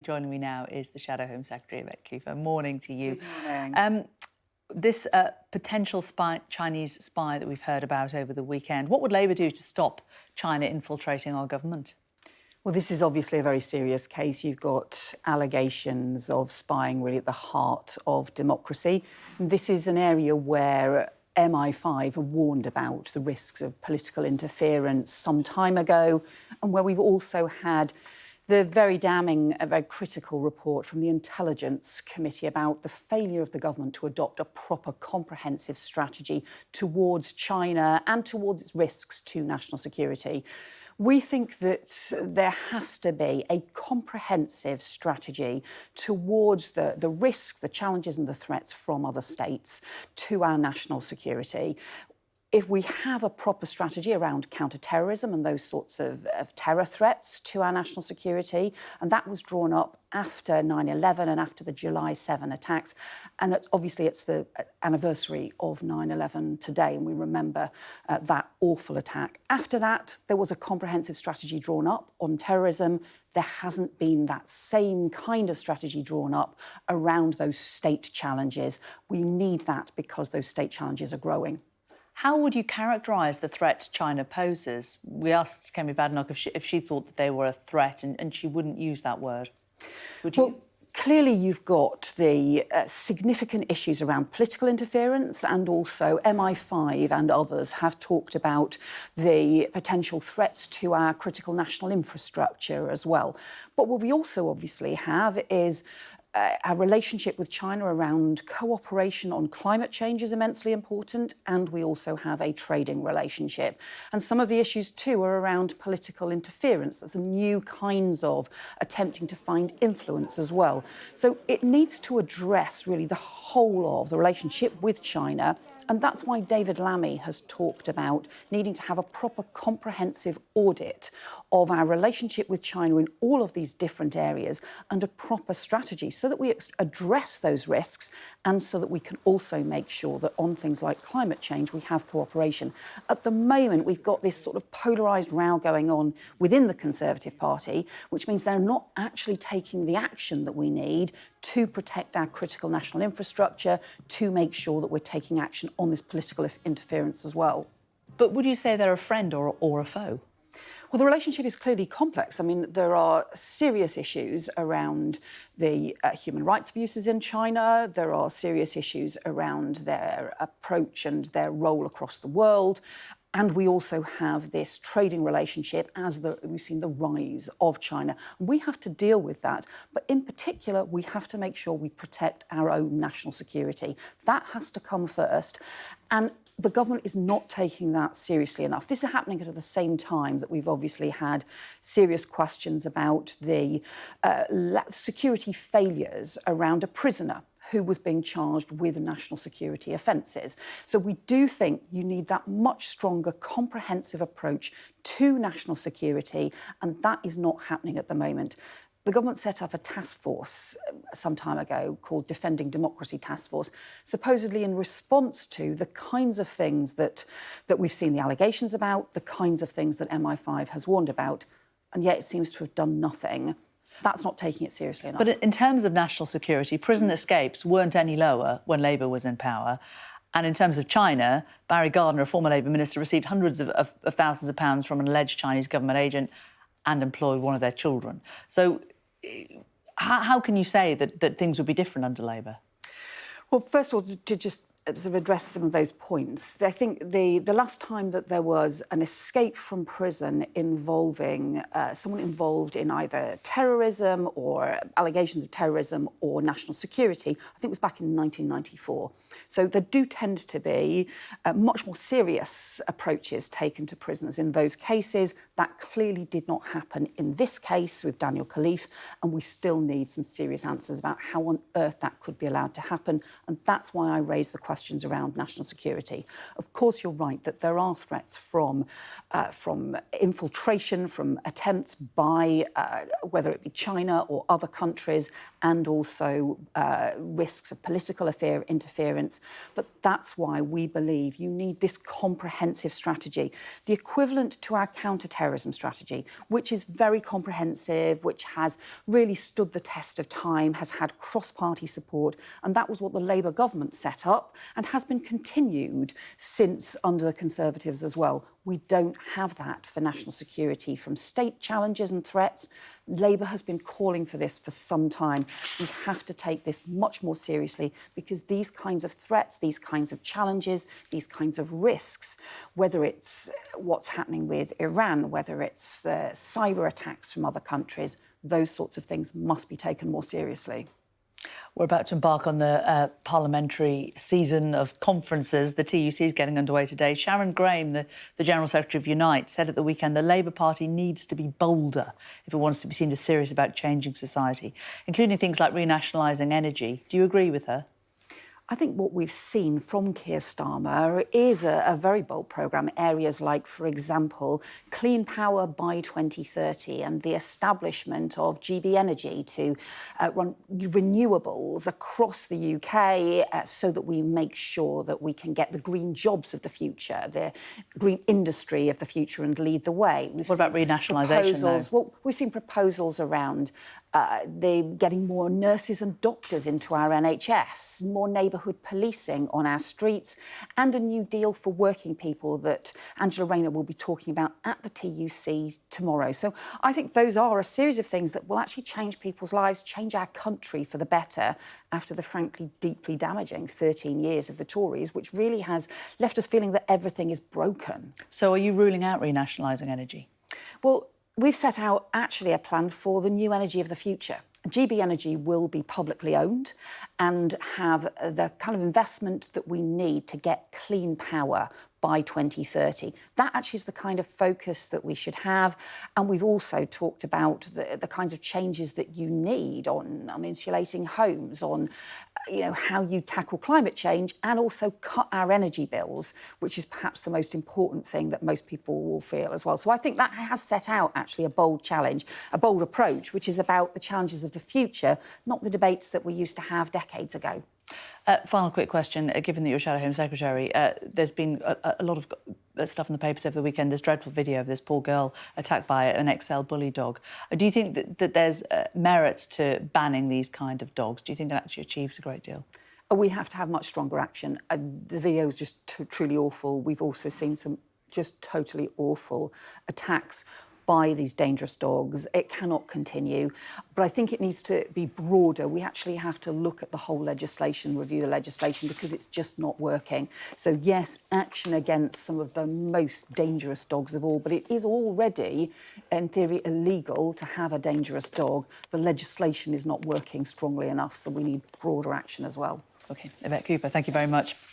Joining me now is the Shadow Home Secretary Yvette Cooper. Morning to you. Good morning. This potential Chinese spy that we've heard about over the weekend, what would Labour do to stop China infiltrating our government? Well, this is obviously a very serious case. You've got allegations of spying really at the heart of democracy. And this is an area where MI5 warned about the risks of political interference some time ago, and where we've also had the very damning, a very critical report from the Intelligence Committee about the failure of the government to adopt a proper comprehensive strategy towards China and towards its risks to national security. We think that there has to be a comprehensive strategy towards the risk, the challenges and the threats from other states to our national security. If we have a proper strategy around counter-terrorism and those sorts of terror threats to our national security, and that was drawn up after 9/11 and after the July 7 attacks, and obviously it's the anniversary of 9/11 today, and we remember that awful attack. After that, there was a comprehensive strategy drawn up on terrorism. There hasn't been that same kind of strategy drawn up around those state challenges. We need that because those state challenges are growing. How would you characterise the threat China poses? We asked Kemi Badenoch if she thought that they were a threat, and she wouldn't use that word. Would you? Well, clearly you've got the significant issues around political interference, and also MI5 and others have talked about the potential threats to our critical national infrastructure as well. But what we also obviously have is our relationship with China around cooperation on climate change is immensely important, and we also have a trading relationship. And some of the issues too are around political interference. There's some new kinds of attempting to find influence as well. So it needs to address really the whole of the relationship with China. And that's why David Lammy has talked about needing to have a proper comprehensive audit of our relationship with China in all of these different areas and a proper strategy so that we address those risks and so that we can also make sure that on things like climate change we have cooperation. At the moment, we've got this sort of polarised row going on within the Conservative Party, which means they're not actually taking the action that we need to protect our critical national infrastructure, to make sure that we're taking action on this political interference as well. But would you say they're a friend or a foe? Well, the relationship is clearly complex. I mean, there are serious issues around the human rights abuses in China. There are serious issues around their approach and their role across the world. And we also have this trading relationship as we've seen the rise of China. We have to deal with that. But in particular, we have to make sure we protect our own national security. That has to come first. And the government is not taking that seriously enough. This is happening at the same time that we've obviously had serious questions about the security failures around a prisoner who was being charged with national security offences. So we do think you need that much stronger, comprehensive approach to national security, and that is not happening at the moment. The government set up a task force some time ago called Defending Democracy Task Force, supposedly in response to the kinds of things that we've seen the allegations about, the kinds of things that MI5 has warned about, and yet it seems to have done nothing. That's not taking it seriously enough. But in terms of national security, prison escapes weren't any lower when Labour was in power. And in terms of China, Barry Gardiner, a former Labour minister, received hundreds of thousands of pounds from an alleged Chinese government agent and employed one of their children. So how can you say that things would be different under Labour? Well, first of all, to just sort of address some of those points, I think the last time that there was an escape from prison involving someone involved in either terrorism or allegations of terrorism or national security, I think it was back in 1994. So there do tend to be much more serious approaches taken to prisoners in those cases. That clearly did not happen in this case with Daniel Khalif, and we still need some serious answers about how on earth that could be allowed to happen. And that's why I raised the questions around national security. Of course, you're right that there are threats from infiltration, from attempts by whether it be China or other countries, and also risks of political interference. But that's why we believe you need this comprehensive strategy. The equivalent to our counter-terrorism counter-terrorism strategy, which is very comprehensive, which has really stood the test of time, has had cross-party support, and that was what the Labour government set up and has been continued since under the Conservatives as well. We don't have that for national security from state challenges and threats. Labour has been calling for this for some time. We have to take this much more seriously because these kinds of threats, these kinds of challenges, these kinds of risks, whether it's what's happening with Iran, whether it's cyber attacks from other countries, those sorts of things must be taken more seriously. We're about to embark on the parliamentary season of conferences. The TUC is getting underway today. Sharon Graham, the General Secretary of Unite, said at the weekend the Labour Party needs to be bolder if it wants to be seen as serious about changing society, including things like renationalising energy. Do you agree with her? I think what we've seen from Keir Starmer is a very bold programme, areas like, for example, clean power by 2030 and the establishment of GB Energy to run renewables across the UK so that we make sure that we can get the green jobs of the future, the green industry of the future and lead the way. What about renationalisation, Well, we've seen proposals around getting more nurses and doctors into our NHS, more neighbourhood policing on our streets, and a new deal for working people that Angela Rayner will be talking about at the TUC tomorrow. So I think those are a series of things that will actually change people's lives, change our country for the better after the frankly deeply damaging 13 years of the Tories, which really has left us feeling that everything is broken. So are you ruling out renationalising energy? Well, we've set out actually a plan for the new energy of the future. GB Energy will be publicly owned and have the kind of investment that we need to get clean power by 2030. That actually is the kind of focus that we should have. And we've also talked about the kinds of changes that you need on insulating homes, on how you tackle climate change and also cut our energy bills, which is perhaps the most important thing that most people will feel as well. So I think that has set out actually a bold challenge, a bold approach, which is about the challenges of the future, not the debates that we used to have decades ago. Final quick question. Given that you're Shadow Home Secretary, there's been a lot of stuff in the papers over the weekend. This dreadful video of this poor girl attacked by an XL bully dog. Do you think that there's merit to banning these kind of dogs? Do you think it actually achieves a great deal? We have to have much stronger action. The video is just truly awful. We've also seen some just totally awful attacks by these dangerous dogs. It cannot continue. But I think it needs to be broader. We actually have to look at the whole legislation, review the legislation, because it's just not working. So, yes, action against some of the most dangerous dogs of all, but it is already, in theory, illegal to have a dangerous dog. The legislation is not working strongly enough, so we need broader action as well. OK, Yvette Cooper, thank you very much.